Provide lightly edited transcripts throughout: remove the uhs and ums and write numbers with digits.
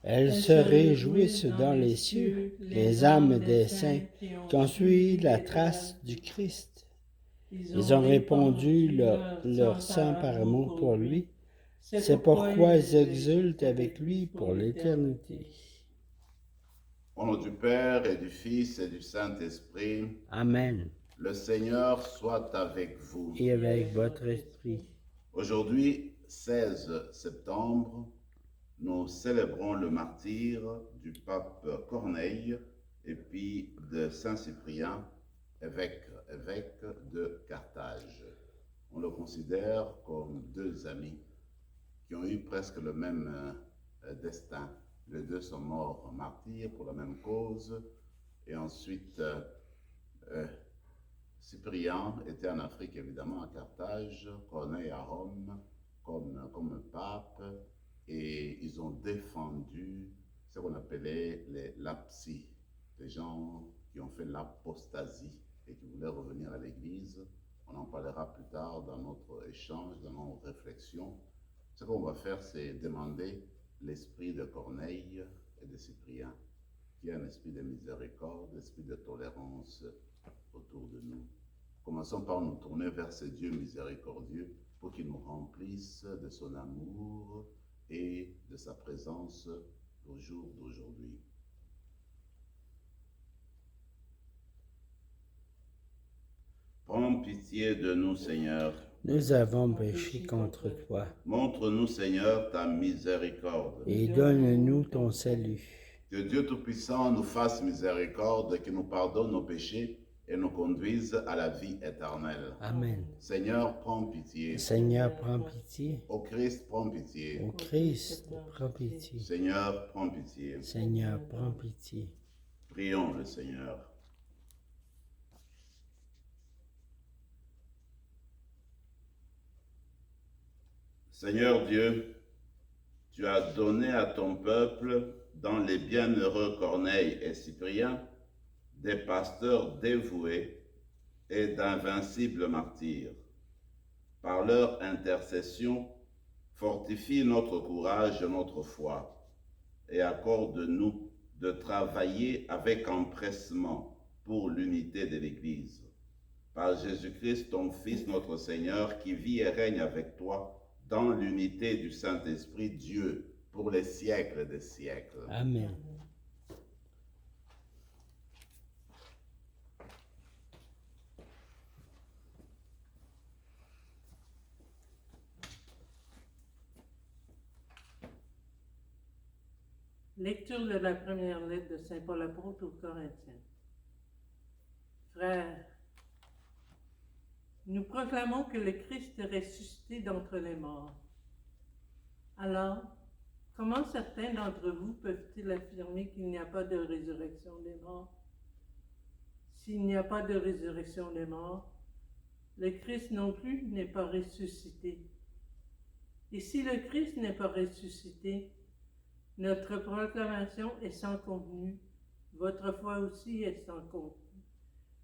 Elles se réjouissent dans les cieux, les âmes des saints qui ont suivi la trace du Christ. Ils ont répandu leur sang par amour pour lui. C'est pourquoi ils exultent avec lui pour l'éternité. Au nom du Père et du Fils et du Saint-Esprit, Amen. le Seigneur soit avec vous. Et avec votre esprit. Aujourd'hui, 16 septembre, nous célébrons le martyre du pape Corneille et puis de Saint-Cyprien, évêque de Carthage. On le considère comme deux amis qui ont eu presque le même destin. Les deux sont morts martyrs pour la même cause. Et ensuite, Cyprien était en Afrique, évidemment, à Carthage, Corneille à Rome, comme pape. Et ils ont défendu ce qu'on appelait les lapsi, les gens qui ont fait l'apostasie et qui voulaient revenir à l'Église. On en parlera plus tard dans notre échange, dans nos réflexions. Ce qu'on va faire, c'est demander l'esprit de Corneille et de Cyprien, qui est un esprit de miséricorde, l'esprit de tolérance autour de nous. Commençons par nous tourner vers ce Dieu miséricordieux pour qu'il nous remplisse de son amour et de sa présence au jour d'aujourd'hui. Prends pitié de nous, Seigneur. Nous avons péché contre toi. Montre-nous, Seigneur, ta miséricorde. Et donne-nous ton salut. Que Dieu Tout-Puissant nous fasse miséricorde, qu'il nous pardonne nos péchés et nous conduise à la vie éternelle. Amen. Seigneur, prends pitié. Seigneur, prends pitié. Ô Christ, prends pitié. Ô Christ, prends pitié. Seigneur, prends pitié. Seigneur, prends pitié. Prions le Seigneur. Seigneur Dieu, tu as donné à ton peuple, dans les bienheureux Corneille et Cyprien, des pasteurs dévoués et d'invincibles martyrs. Par leur intercession, fortifie notre courage et notre foi, et accorde-nous de travailler avec empressement pour l'unité de l'Église. Par Jésus-Christ, ton Fils, notre Seigneur, qui vit et règne avec toi dans l'unité du Saint-Esprit, Dieu, pour les siècles des siècles. Amen. Lecture de la première lettre de Saint Paul apôtre aux Corinthiens. Frères, nous proclamons que le Christ est ressuscité d'entre les morts. Alors, comment certains d'entre vous peuvent-ils affirmer qu'il n'y a pas de résurrection des morts? S'il n'y a pas de résurrection des morts, le Christ non plus n'est pas ressuscité. Et si le Christ n'est pas ressuscité, notre proclamation est sans contenu, votre foi aussi est sans contenu,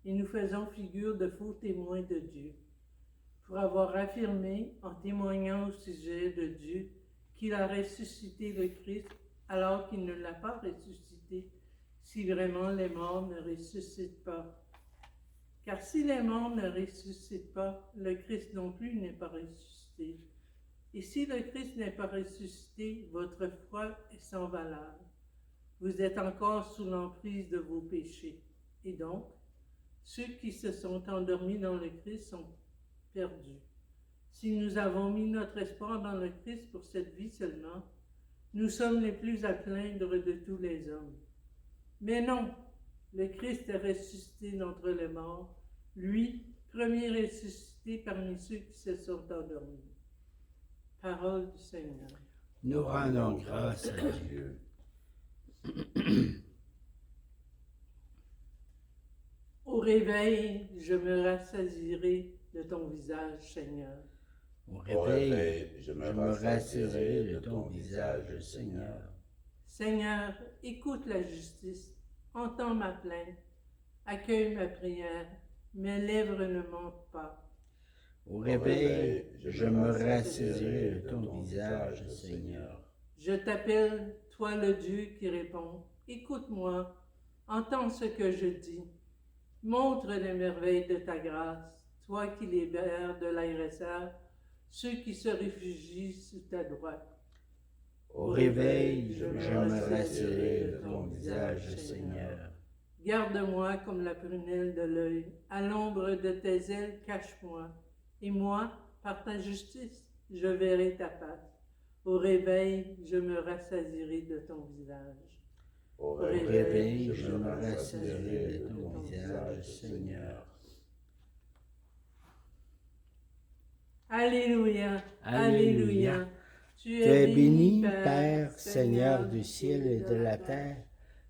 et nous faisons figure de faux témoins de Dieu, pour avoir affirmé, en témoignant au sujet de Dieu, qu'il a ressuscité le Christ, alors qu'il ne l'a pas ressuscité, si vraiment les morts ne ressuscitent pas. Car si les morts ne ressuscitent pas, le Christ non plus n'est pas ressuscité. Et si le Christ n'est pas ressuscité, votre foi est sans valeur. Vous êtes encore sous l'emprise de vos péchés. Et donc, ceux qui se sont endormis dans le Christ sont perdus. Si nous avons mis notre espoir dans le Christ pour cette vie seulement, nous sommes les plus à plaindre de tous les hommes. Mais non, le Christ est ressuscité d'entre les morts, lui, premier ressuscité parmi ceux qui se sont endormis. Parole du Seigneur. Nous rendons grâce à Dieu. Au réveil, je me rassasierai de ton visage, Seigneur. Au réveil, je me rassasierai de ton visage, Seigneur. Seigneur, écoute la justice, entends ma plainte, accueille ma prière, mes lèvres ne mentent pas. Au réveil, je me rassasierai de ton visage, Seigneur. Je t'appelle, toi le Dieu qui répond, écoute-moi, entends ce que je dis. Montre les merveilles de ta grâce, toi qui libères de l'agresseur ceux qui se réfugient sous ta droite. Au réveil, je me rassirai de ton visage, Seigneur. Garde-moi comme la prunelle de l'œil, à l'ombre de tes ailes, cache-moi. Et moi, par ta justice, je verrai ta face. Au réveil, je me rassasierai de ton visage. Au réveil, je me rassasierai de ton visage, Seigneur. Alléluia, Alléluia. alléluia. Tu es béni, Père, Seigneur du ciel et de la terre.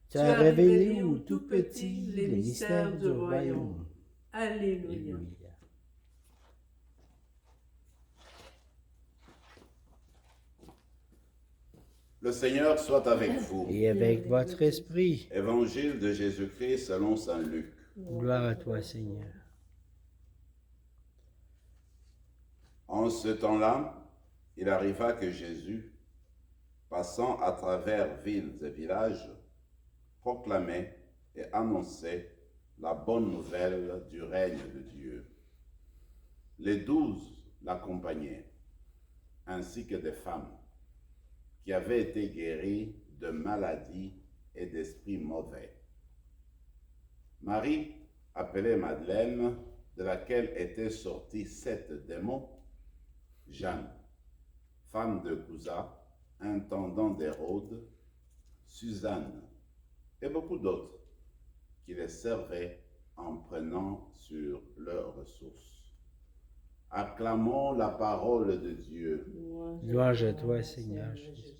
Tu as révélé aux tout petits les mystères du royaume. Alléluia. Alléluia. Le Seigneur soit avec vous. Et avec votre esprit. Évangile de Jésus-Christ selon saint Luc. Gloire à toi, Seigneur. En ce temps-là, il arriva que Jésus, passant à travers villes et villages, proclamait et annonçait la bonne nouvelle du règne de Dieu. Les 12 l'accompagnaient, ainsi que des femmes qui avaient été guéries de maladies et d'esprits mauvais. Marie, appelée Madeleine, de laquelle étaient sortis 7 démons, Jeanne, femme de Cousa, intendant d'Hérode, Suzanne, et beaucoup d'autres qui les servaient en prenant sur leurs ressources. Acclamons la parole de Dieu. Louange à toi, Seigneur Jésus.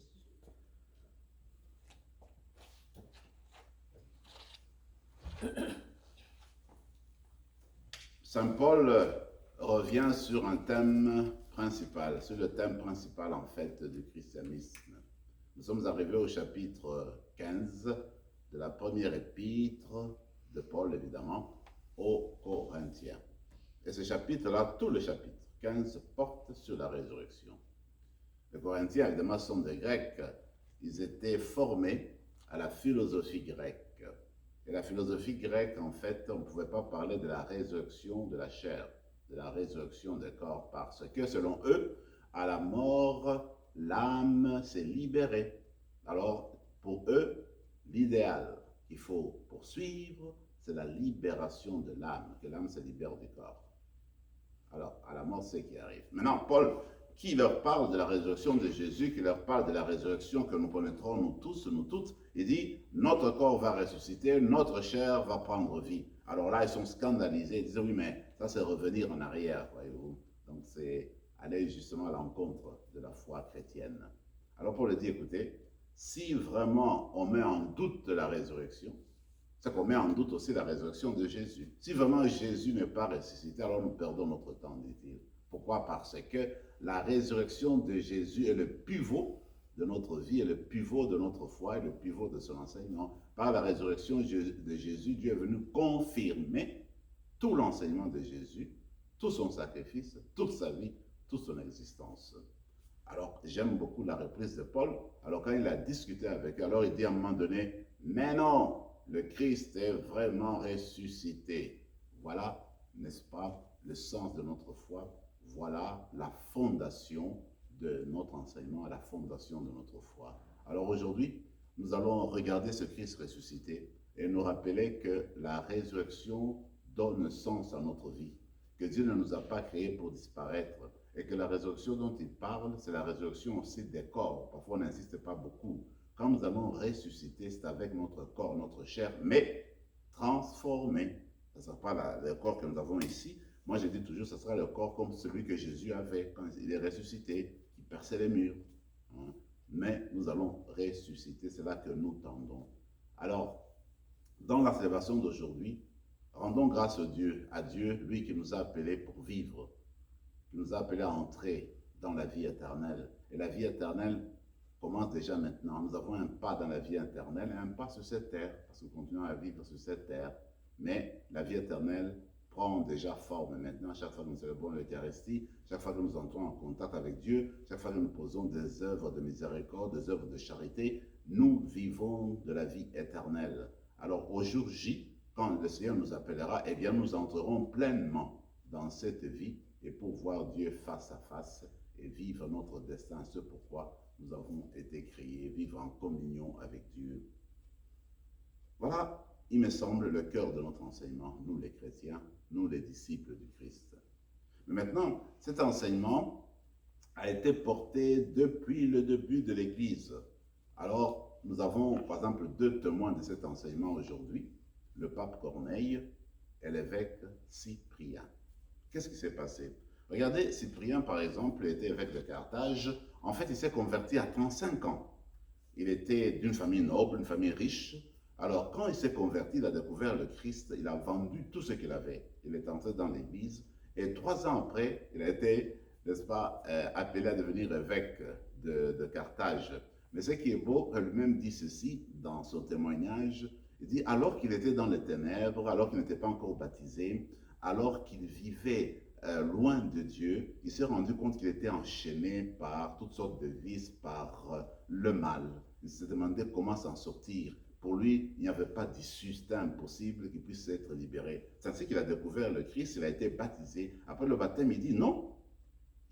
Saint Paul revient sur un thème principal, sur le thème principal en fait du christianisme. Nous sommes arrivés au chapitre 15 de la première épître de Paul, évidemment, aux Corinthiens. Et ce chapitre-là, tout le chapitre 15 porte sur la résurrection. Les Corinthiens, évidemment, sont des Grecs. Ils étaient formés à la philosophie grecque. Et la philosophie grecque, en fait, on ne pouvait pas parler de la résurrection de la chair, de la résurrection des corps, parce que, selon eux, à la mort, l'âme s'est libérée. Alors, pour eux, l'idéal qu'il faut poursuivre, c'est la libération de l'âme, que l'âme se libère du corps. Alors, à la mort, c'est ce qui arrive. Maintenant, Paul, qui leur parle de la résurrection de Jésus, qui leur parle de la résurrection que nous connaîtrons, nous tous, nous toutes, il dit, notre corps va ressusciter, notre chair va prendre vie. Alors là, ils sont scandalisés, ils disent, oui, mais ça, c'est revenir en arrière, voyez-vous. Donc, c'est aller justement à l'encontre de la foi chrétienne. Alors, Paul dit, écoutez, si vraiment on met en doute la résurrection, c'est qu'on met en doute aussi la résurrection de Jésus. Si vraiment Jésus n'est pas ressuscité, alors nous perdons notre temps, dit-il. Pourquoi? Parce que la résurrection de Jésus est le pivot de notre vie, est le pivot de notre foi, est le pivot de son enseignement. Par la résurrection de Jésus, Dieu est venu confirmer tout l'enseignement de Jésus, tout son sacrifice, toute sa vie, toute son existence. Alors, j'aime beaucoup la reprise de Paul. Alors, quand il a discuté avec eux, alors il dit à un moment donné, mais non, le Christ est vraiment ressuscité. Voilà, n'est-ce pas, le sens de notre foi. Voilà la fondation de notre enseignement, la fondation de notre foi. Alors aujourd'hui, nous allons regarder ce Christ ressuscité et nous rappeler que la résurrection donne sens à notre vie, que Dieu ne nous a pas créés pour disparaître et que la résurrection dont il parle, c'est la résurrection aussi des corps. Parfois, on n'insiste pas beaucoup. Quand nous allons ressusciter, c'est avec notre corps, notre chair, mais transformé. Ce ne sera pas le corps que nous avons ici. Moi, je dis toujours, ce sera le corps comme celui que Jésus avait quand il est ressuscité, qui perçait les murs. Hein. Mais nous allons ressusciter, c'est là que nous tendons. Alors, dans la célébration d'aujourd'hui, rendons grâce à Dieu, lui qui nous a appelés pour vivre, qui nous a appelés à entrer dans la vie éternelle. Et la vie éternelle commence déjà maintenant. Nous avons un pas dans la vie éternelle et un pas sur cette terre, parce que nous continuons à vivre sur cette terre. Mais la vie éternelle prend déjà forme maintenant, chaque fois que nous célébrons l'Eucharistie, chaque fois que nous entrons en contact avec Dieu, chaque fois que nous posons des œuvres de miséricorde, des œuvres de charité, nous vivons de la vie éternelle. Alors au jour J, quand le Seigneur nous appellera, eh bien nous entrerons pleinement dans cette vie et pour voir Dieu face à face et vivre notre destin, ce pourquoi nous avons été créés, vivre en communion avec Dieu. Voilà, il me semble, le cœur de notre enseignement, nous les chrétiens, nous les disciples du Christ. Mais maintenant, cet enseignement a été porté depuis le début de l'Église. Alors, nous avons par exemple deux témoins de cet enseignement aujourd'hui, le pape Corneille et l'évêque Cyprien. Qu'est-ce qui s'est passé? Regardez, Cyprien, par exemple, était évêque de Carthage. En fait, il s'est converti à 35 ans. Il était d'une famille noble, une famille riche. Alors, quand il s'est converti, il a découvert le Christ, il a vendu tout ce qu'il avait. Il est entré dans l'Église. Et 3 ans après, il a été, n'est-ce pas, appelé à devenir évêque de Carthage. Mais ce qui est beau, lui-même dit ceci dans son témoignage. Il dit, alors qu'il était dans les ténèbres, alors qu'il n'était pas encore baptisé, alors qu'il vivait loin de Dieu, il s'est rendu compte qu'il était enchaîné par toutes sortes de vices, par le mal. Il s'est demandé comment s'en sortir. Pour lui, il n'y avait pas d'issue, c'était impossible qu'il puisse être libéré. C'est ainsi qu'il a découvert le Christ, il a été baptisé. Après le baptême, il dit non,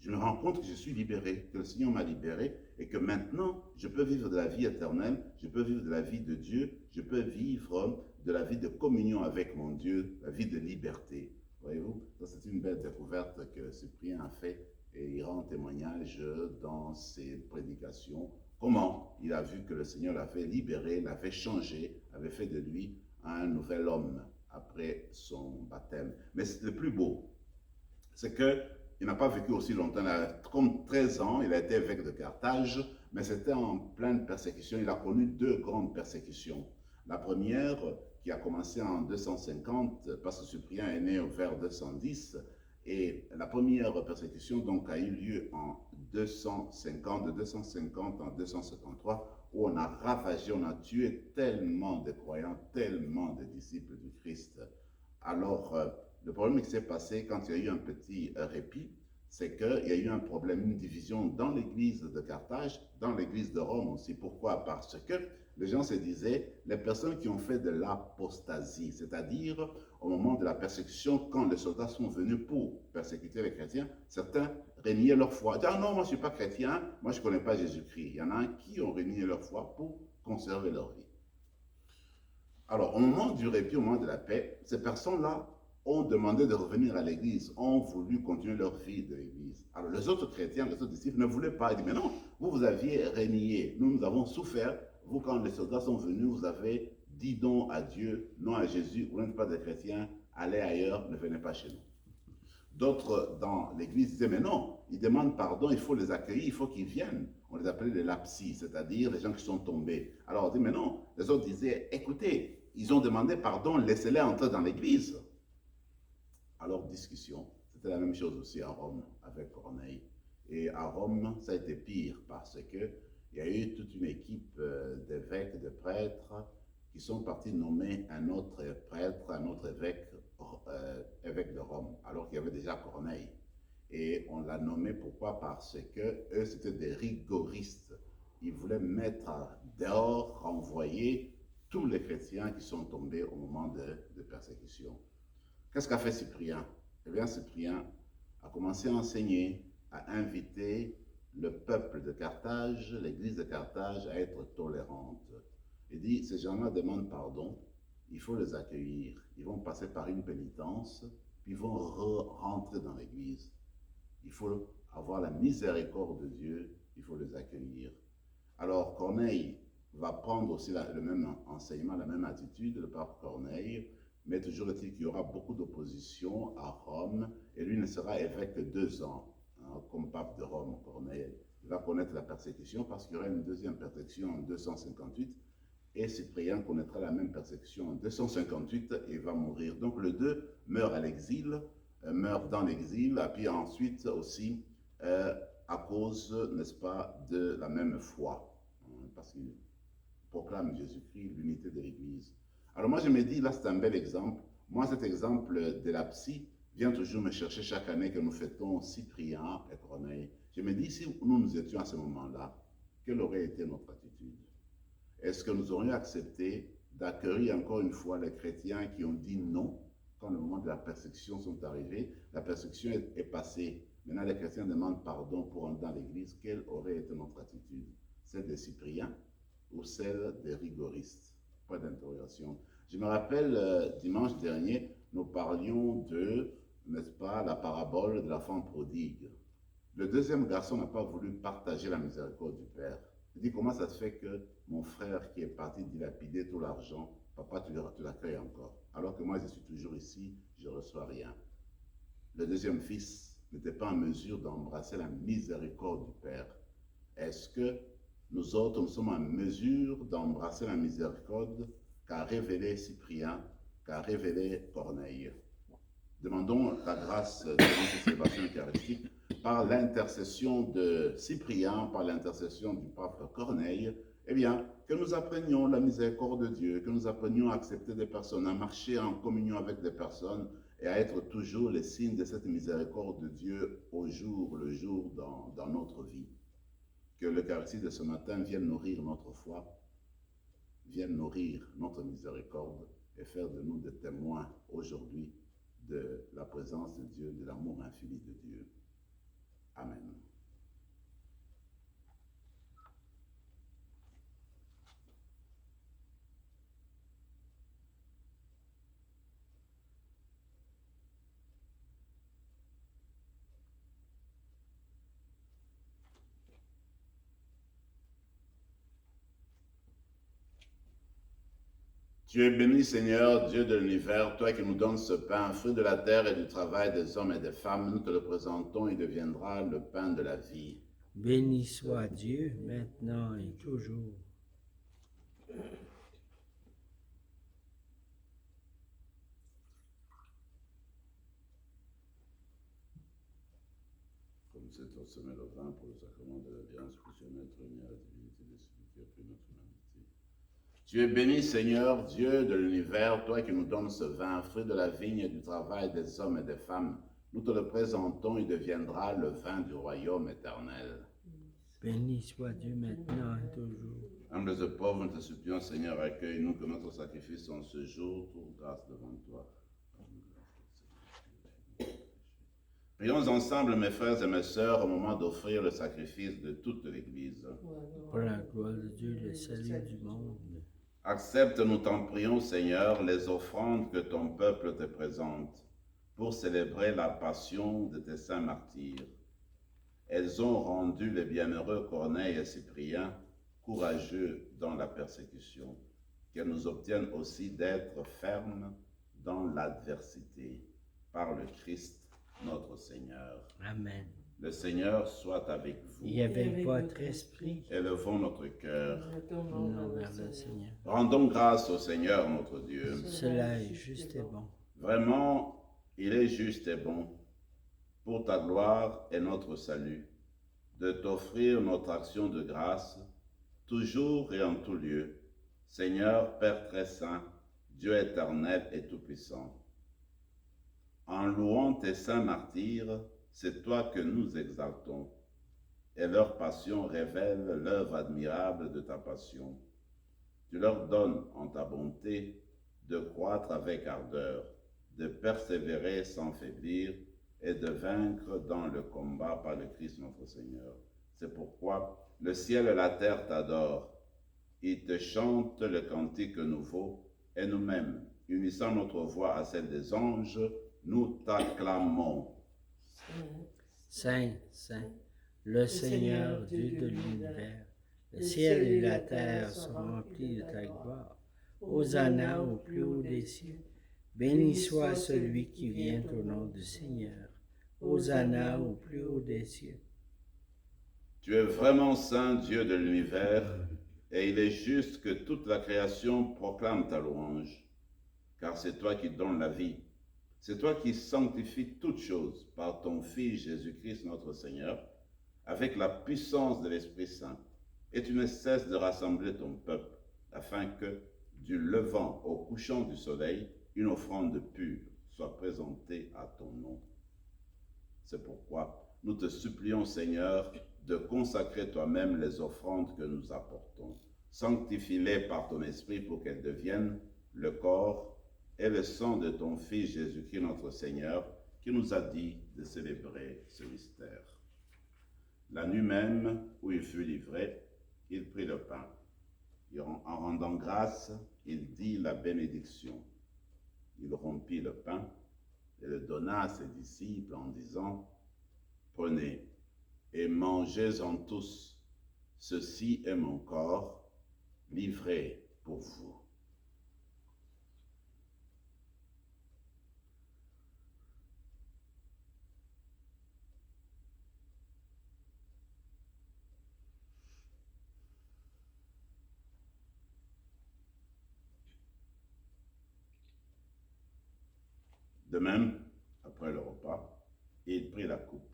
je me rends compte que je suis libéré, que le Seigneur m'a libéré et que maintenant, je peux vivre de la vie éternelle, je peux vivre de la vie de Dieu, je peux vivre de la vie de communion avec mon Dieu, la vie de liberté. Voyez-vous, c'est une belle découverte que Cyprien a fait et il rend témoignage dans ses prédications. Comment il a vu que le Seigneur l'avait libéré, l'avait changé, avait fait de lui un nouvel homme après son baptême. Mais le plus beau, c'est qu'il n'a pas vécu aussi longtemps. Comme 13 ans, il a été évêque de Carthage, mais c'était en pleine persécution. Il a connu 2 grandes persécutions. La première, qui a commencé en 250, parce que Cyprien est né vers 210, et la première persécution donc a eu lieu en 250, de 250 en 253, où on a ravagé, on a tué tellement de croyants, tellement de disciples du Christ. Alors, le problème qui s'est passé quand il y a eu un petit répit, c'est qu'il y a eu un problème, une division dans l'église de Carthage, dans l'église de Rome aussi. Pourquoi? Parce que les gens se disaient, les personnes qui ont fait de l'apostasie, c'est-à-dire au moment de la persécution, quand les soldats sont venus pour persécuter les chrétiens, certains reniaient leur foi. Ils disaient, ah non, moi je ne suis pas chrétien, moi je ne connais pas Jésus-Christ. Il y en a qui ont renié leur foi pour conserver leur vie. Alors, au moment du répit, au moment de la paix, ces personnes-là ont demandé de revenir à l'église, ont voulu continuer leur vie de l'église. Alors, les autres chrétiens, les autres disciples ne voulaient pas. Ils disent, mais non, vous aviez renié, nous avons souffert. Vous, quand les soldats sont venus, vous avez dit non à Dieu, non à Jésus, vous n'êtes pas des chrétiens, allez ailleurs, ne venez pas chez nous. D'autres dans l'église disaient, mais non, ils demandent pardon, il faut les accueillir, il faut qu'ils viennent. On les appelait les lapsis, c'est-à-dire les gens qui sont tombés. Alors on dit, mais non, les autres disaient, écoutez, ils ont demandé pardon, laissez-les entrer dans l'église. Alors discussion, c'était la même chose aussi à Rome avec Corneille. Et à Rome, ça a été pire parce que il y a eu toute une équipe d'évêques, de prêtres qui sont partis nommer un autre prêtre, un autre évêque, évêque de Rome, alors qu'il y avait déjà Corneille. Et on l'a nommé pourquoi? Parce que eux, c'était des rigoristes. Ils voulaient mettre dehors, renvoyer tous les chrétiens qui sont tombés au moment de persécution. Qu'est-ce qu'a fait Cyprien? Eh bien, Cyprien a commencé à enseigner, à inviter le peuple de Carthage, l'église de Carthage, à être tolérante. Il dit, ces gens-là demandent pardon, il faut les accueillir. Ils vont passer par une pénitence, puis ils vont rentrer dans l'église. Il faut avoir la miséricorde de Dieu, il faut les accueillir. Alors, Corneille va prendre aussi le même enseignement, la même attitude, le pape Corneille, mais toujours est-il qu'il y aura beaucoup d'opposition à Rome, et lui ne sera évêque que 2 ans, hein, comme pape de Rome, Corneille. Il va connaître la persécution parce qu'il y aura une deuxième persécution en 258, et Cyprien connaîtra la même persécution en 258 et va mourir. Donc les deux meurent à l'exil, meurent dans l'exil, et puis ensuite aussi à cause, n'est-ce pas, de la même foi, hein, parce qu'il proclame Jésus-Christ, l'unité de l'Église. Alors moi je me dis, là c'est un bel exemple, Moi, cet exemple de la psy vient toujours me chercher chaque année que nous fêtons Cyprien et Corneille. Je me dis, si nous étions à ce moment-là, quelle aurait été notre attitude? Est-ce que nous aurions accepté d'accueillir encore une fois les chrétiens qui ont dit non quand le moment de la persécution sont arrivés? La persécution est passée. Maintenant, les chrétiens demandent pardon pour entrer dans l'église. Quelle aurait été notre attitude? Celle des Cypriens ou celle des rigoristes? Point d'interrogation. Je me rappelle, dimanche dernier, nous parlions de, n'est-ce pas, la parabole de l'enfant prodigue. Le deuxième garçon n'a pas voulu partager la miséricorde du père. Il dit, comment ça se fait que mon frère qui est parti dilapider tout l'argent, papa, tu l'accueilles encore, alors que moi, je suis toujours ici, je ne reçois rien. Le deuxième fils n'était pas en mesure d'embrasser la miséricorde du père. Est-ce que nous autres, nous sommes en mesure d'embrasser la miséricorde qu'a révélé Cyprien, qu'a révélé Corneille? Demandons la grâce de notre célébration eucharistique par l'intercession de Cyprien, par l'intercession du pape Corneille, eh bien, que nous apprenions la miséricorde de Dieu, que nous apprenions à accepter des personnes, à marcher en communion avec des personnes et à être toujours les signes de cette miséricorde de Dieu au jour le jour dans notre vie. Que l'Eucharistie de ce matin vienne nourrir notre foi, vienne nourrir notre miséricorde et faire de nous des témoins aujourd'hui de la présence de Dieu, de l'amour infini de Dieu. Amen. Tu es béni, Seigneur, Dieu de l'univers, toi qui nous donnes ce pain, fruit de la terre et du travail des hommes et des femmes. Nous te le présentons, il deviendra le pain de la vie. Béni soit Dieu, maintenant et toujours. Comme c'est au sommet le vin pour le sacrement de l'alliance, puissions être unis à la divinité de celui qui a pris notre humanité. Tu es béni, Seigneur, Dieu de l'univers, toi qui nous donnes ce vin, fruit de la vigne et du travail des hommes et des femmes. Nous te le présentons, il deviendra le vin du royaume éternel. Béni soit Dieu maintenant et toujours. Humbles et pauvres, nous te supplions, Seigneur, accueille-nous, que notre sacrifice en ce jour trouve grâce devant toi. Prions ensemble, mes frères et mes sœurs, au moment d'offrir le sacrifice de toute l'Église. Pour la gloire de Dieu, le salut du monde. Accepte, nous t'en prions, Seigneur, les offrandes que ton peuple te présente pour célébrer la passion de tes saints martyrs. Elles ont rendu les bienheureux Corneille et Cyprien courageux dans la persécution. Qu'elles nous obtiennent aussi d'être fermes dans l'adversité. Par le Christ, notre Seigneur. Amen. Le Seigneur soit avec vous. Et avec votre esprit, Élevons notre cœur. nous vers le Seigneur. Rendons grâce au Seigneur, notre Dieu. Cela est juste et bon. Vraiment, il est juste et bon, pour ta gloire et notre salut, de t'offrir notre action de grâce, toujours et en tout lieu, Seigneur, Père très saint, Dieu éternel et tout-puissant. En louant tes saints martyrs, c'est toi que nous exaltons, et leur passion révèle l'œuvre admirable de ta passion. Tu leur donnes en ta bonté de croître avec ardeur, de persévérer sans faiblir et de vaincre dans le combat par le Christ notre Seigneur. C'est pourquoi le ciel et la terre t'adorent. Ils te chantent le cantique nouveau et nous-mêmes, unissant notre voix à celle des anges, nous t'acclamons. Saint, Saint, le Seigneur, Dieu de l'univers, le ciel et la terre sont remplis de ta gloire. Hosanna au plus haut des cieux. Béni soit celui qui vient au nom du Seigneur. Hosanna au plus haut des cieux. Tu es vraiment saint, Dieu de l'univers, et il est juste que toute la création proclame ta louange, car c'est toi qui donnes la vie. C'est toi qui sanctifies toutes choses par ton Fils Jésus-Christ notre Seigneur, avec la puissance de l'Esprit Saint. Et tu ne cesses de rassembler ton peuple, afin que, du levant au couchant du soleil, une offrande pure soit présentée à ton nom. C'est pourquoi nous te supplions, Seigneur, de consacrer toi-même les offrandes que nous apportons. Sanctifie-les par ton esprit pour qu'elles deviennent le corps et le sang de ton Fils Jésus-Christ notre Seigneur, qui nous a dit de célébrer ce mystère. La nuit même où il fut livré, il prit le pain. En rendant grâce, il dit la bénédiction. Il rompit le pain et le donna à ses disciples en disant, « Prenez et mangez-en tous, ceci est mon corps, livré pour vous. » De même, après le repas, il prit la coupe.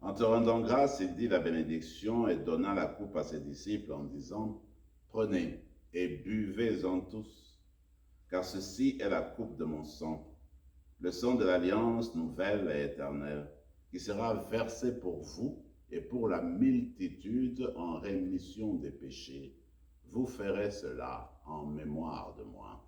En te rendant grâce, il dit la bénédiction et donna la coupe à ses disciples en disant, « Prenez et buvez-en tous, car ceci est la coupe de mon sang, le sang de l'alliance nouvelle et éternelle, qui sera versé pour vous et pour la multitude en rémission des péchés. Vous ferez cela en mémoire de moi. »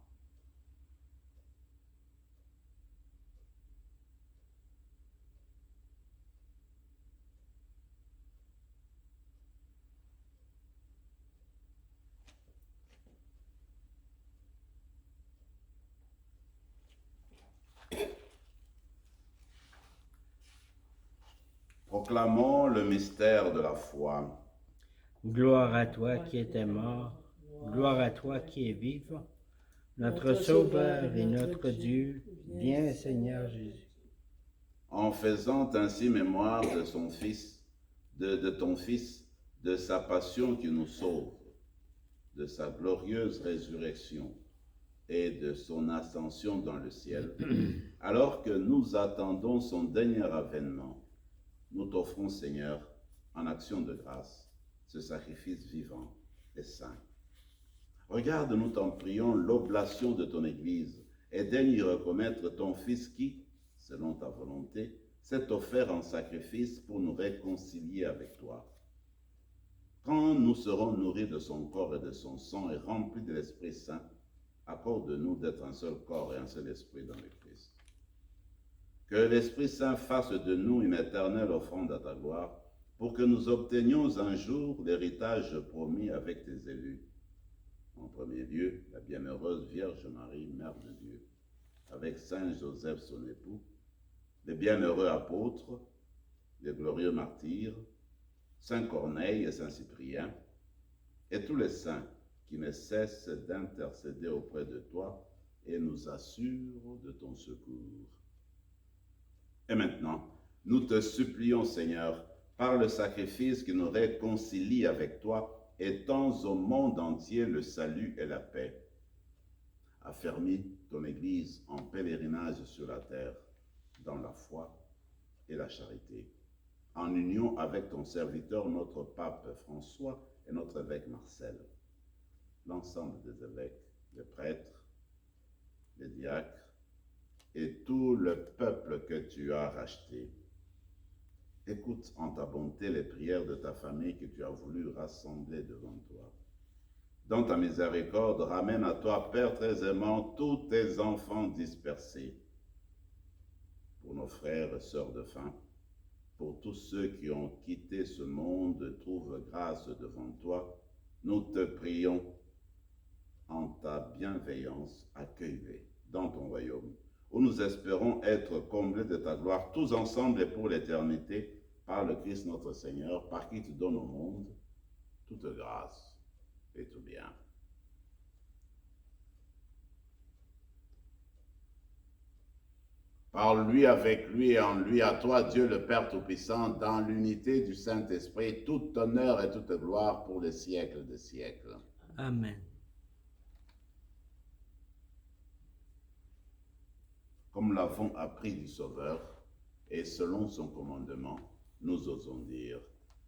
Proclamons le mystère de la foi. Gloire à toi qui étais mort, gloire à toi qui es vivant, notre Sauveur et notre Dieu, viens Seigneur Jésus. En faisant ainsi mémoire de son Fils, de ton Fils, de sa passion qui nous sauve, de sa glorieuse résurrection et de son ascension dans le ciel, alors que nous attendons son dernier avènement, nous t'offrons, Seigneur, en action de grâce, ce sacrifice vivant et saint. Regarde, nous t'en prions, l'oblation de ton Église, et daigne y reconnaître ton Fils qui, selon ta volonté, s'est offert en sacrifice pour nous réconcilier avec toi. Quand nous serons nourris de son corps et de son sang et remplis de l'Esprit Saint, accorde-nous d'être un seul corps et un seul esprit dans le Christ. Que l'Esprit Saint fasse de nous une éternelle offrande à ta gloire, pour que nous obtenions un jour l'héritage promis avec tes élus. En premier lieu, la bienheureuse Vierge Marie, Mère de Dieu, avec Saint Joseph son époux, les bienheureux apôtres, les glorieux martyrs, Saint Corneille et Saint Cyprien, et tous les saints qui ne cessent d'intercéder auprès de toi et nous assurent de ton secours. Et maintenant, nous te supplions, Seigneur, par le sacrifice qui nous réconcilie avec toi, étends au monde entier le salut et la paix. Affermis ton Église en pèlerinage sur la terre, dans la foi et la charité, en union avec ton serviteur, notre pape François et notre évêque Marcel, l'ensemble des évêques, les prêtres, les diacres, et tout le peuple que tu as racheté. Écoute en ta bonté les prières de ta famille que tu as voulu rassembler devant toi. Dans ta miséricorde, ramène à toi, Père très aimant, tous tes enfants dispersés. Pour nos frères et sœurs de faim, pour tous ceux qui ont quitté ce monde, trouve grâce devant toi, nous te prions, en ta bienveillance, accueille-les dans ton royaume, où nous espérons être comblés de ta gloire, tous ensemble et pour l'éternité, par le Christ notre Seigneur, par qui tu donnes au monde toute grâce et tout bien. Par lui, avec lui et en lui, à toi, Dieu le Père Tout-Puissant, dans l'unité du Saint-Esprit, tout honneur et toute gloire pour les siècles des siècles. Amen. Comme l'avons appris du Sauveur, et selon son commandement, nous osons dire,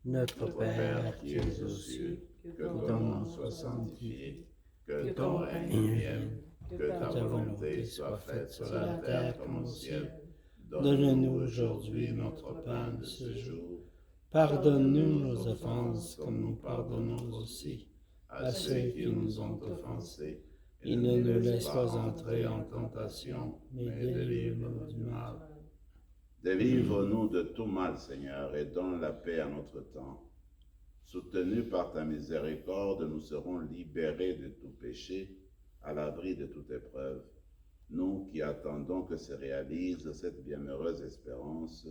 Notre Père qui es aux cieux, que ton nom soit sanctifié, que ton règne vienne, Que ta volonté soit faite sur la terre comme au ciel. Donne-nous aujourd'hui notre pain de ce jour. Pardonne-nous nos offenses comme nous pardonnons aussi à ceux qui nous ont offensés. et ne nous laisse pas entrer en tentation, mais délivre-nous du mal. Délivre-nous de tout mal, Seigneur, et donne la paix à notre temps. Soutenus par ta miséricorde, nous serons libérés de tout péché, à l'abri de toute épreuve. Nous qui attendons que se réalise cette bienheureuse espérance,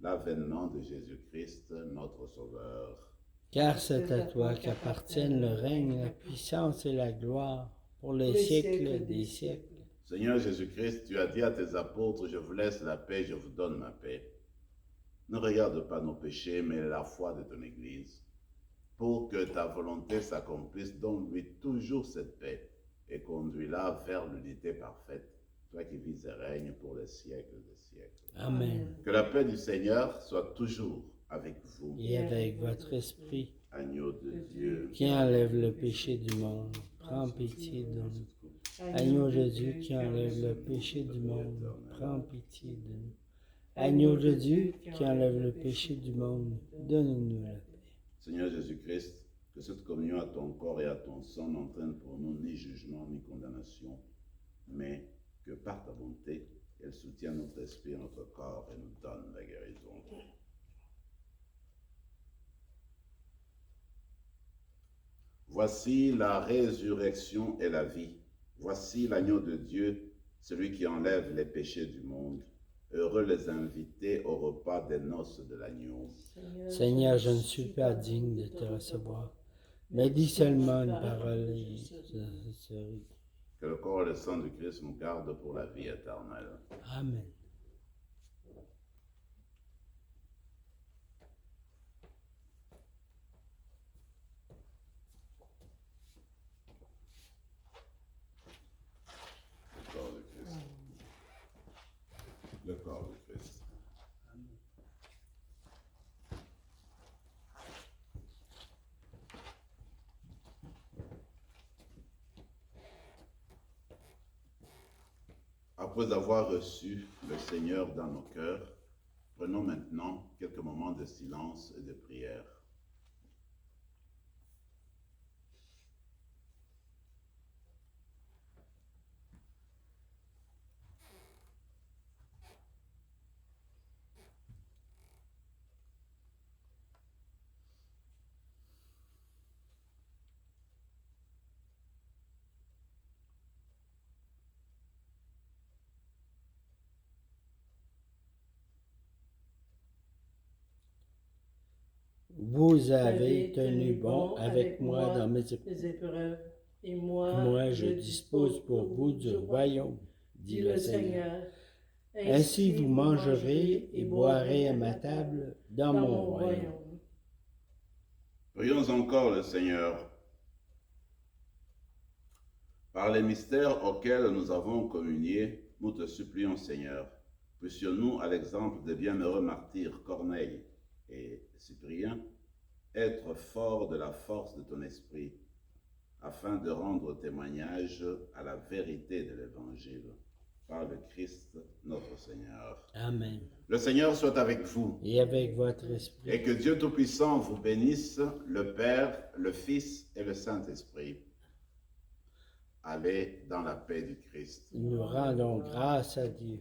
l'avènement de Jésus-Christ, notre Sauveur. Car c'est à toi qu'appartiennent le règne, la puissance et la gloire pour les siècles des siècles. Seigneur Jésus-Christ, tu as dit à tes apôtres, je vous laisse la paix, je vous donne ma paix. Ne regarde pas nos péchés, mais la foi de ton Église. Pour que ta volonté s'accomplisse, donne-lui toujours cette paix et conduis-la vers l'unité parfaite, toi qui vis et règnes pour les siècles des siècles. Amen. Que la paix du Seigneur soit toujours avec vous. Et avec votre esprit, Agneau de Dieu, qui enlève le péché du monde, prends pitié de nous. Agneau de Dieu qui enlève le péché du monde, prends pitié de nous. Agneau de Dieu qui enlève le péché du monde, donne-nous la paix. Seigneur Jésus-Christ, que cette communion à ton corps et à ton sang n'entraîne pour nous ni jugement ni condamnation, mais que par ta bonté, elle soutienne notre esprit et notre corps et nous donne la guérison. Voici la résurrection et la vie. Voici l'agneau de Dieu, celui qui enlève les péchés du monde. Heureux les invités au repas des noces de l'agneau. Seigneur, je ne suis pas digne de te recevoir, mais dis seulement une parole et je serai. Que le corps et le sang du Christ nous gardent pour la vie éternelle. Amen. Le corps du Christ. Le corps du Christ. Après avoir reçu le Seigneur dans nos cœurs, prenons maintenant quelques moments de silence et de prière. Vous avez tenu bon avec moi dans mes épreuves, et moi je dispose pour vous du royaume, dit le Seigneur. Ainsi vous mangerez et boirez à ma table dans mon royaume. Prions encore le Seigneur. Par les mystères auxquels nous avons communié, nous te supplions, Seigneur, puissions-nous, à l'exemple des bienheureux martyrs Corneille et Cyprien, être forts de la force de ton esprit, afin de rendre témoignage à la vérité de l'Évangile, par le Christ notre Seigneur. Amen. Le Seigneur soit avec vous. Et avec votre esprit. Et que Dieu Tout-Puissant vous bénisse, le Père, le Fils et le Saint-Esprit. Allez dans la paix du Christ. Nous rendons grâce à Dieu.